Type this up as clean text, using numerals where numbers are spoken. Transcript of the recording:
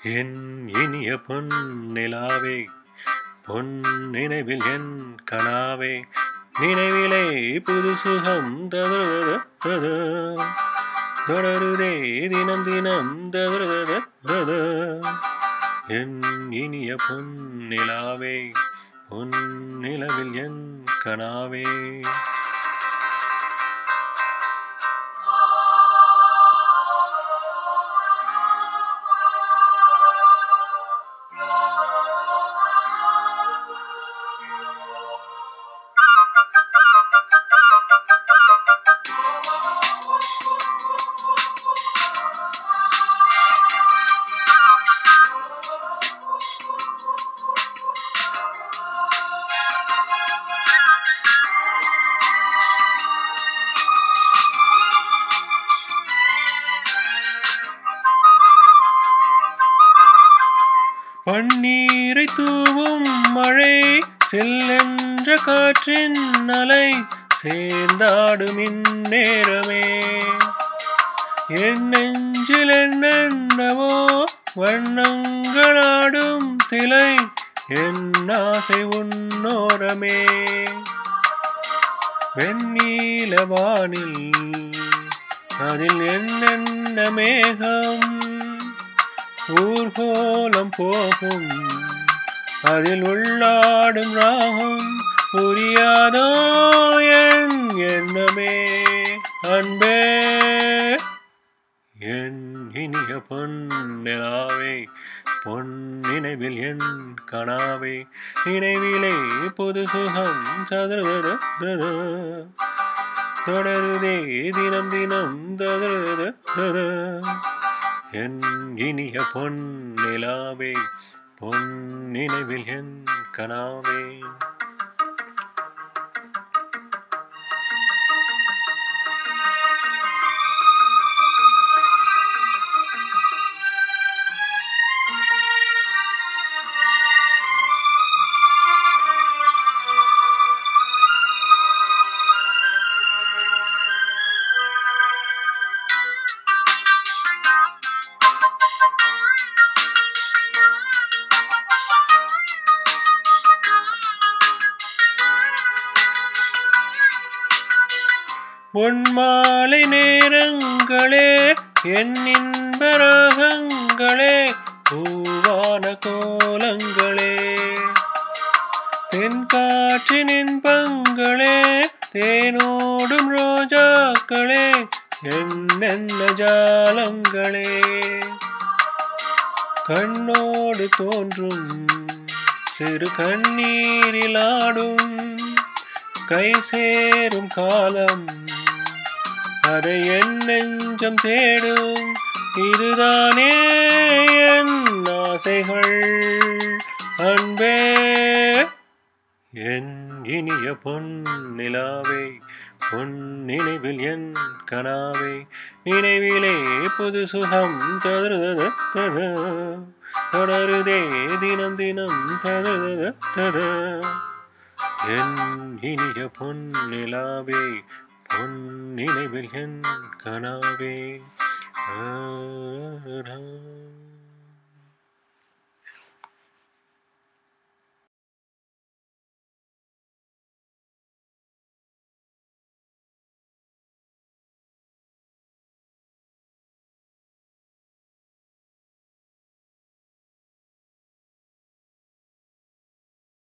என் இனிய பொன் நிலாவே பொன் நினைவில் என் கனாவே நினைவிலே புது சுகம் தொடருதே தினம் தினம் என் இனிய பொன் நிலாவே பொன் நிலவில் என் கனாவே பன்னீரை தூவும் மழை செல்லென்ற காற்றின் அலை சேர்ந்தாடும் இந்நேரமே என் நெஞ்சில் என்னென்னவோ வண்ணங்களாடும் திலை என் ஆசை உன்னோரமே வெண்ணீல வானில் அதில் என்னென்ன மேகம் ஊர்கோலம் போகும் அதில் உள்ளாடும் ராகம் புரியாதோ என் எண்ணமே அன்பே என் இனிய பொன் நிலாவே பொன் நினைவில் என் கனாவே நினைவிலே புது சுகம் தொடருதே தினம் தினம் என் இனிய பொன் நிலாவே பொன் நினைவில் என் கனாவே பொன்மாலை நேரங்களே என் இன்ப ராகங்களே பூவான கோலங்களே தென்காற்றின் இன்பங்களே தேனோடும் ரோஜாக்களே என்னென்ன ஜாலங்களே கண்ணோடு தோன்றும் சிறு கண்ணீரிலாடும் கை சேரும் காலம் அதை என் நெஞ்சம் தேடும் இதுதானே என் ஆசைகள் அன்பே என் இனிய பொன் நிலாவே பொன் நினைவில் என் கனாவே நினைவிலே புது சுகம் தொடருதே தினம் தினம் என் இனிய பொன் நிலாவே பொன் நினைவில் என் கனாவே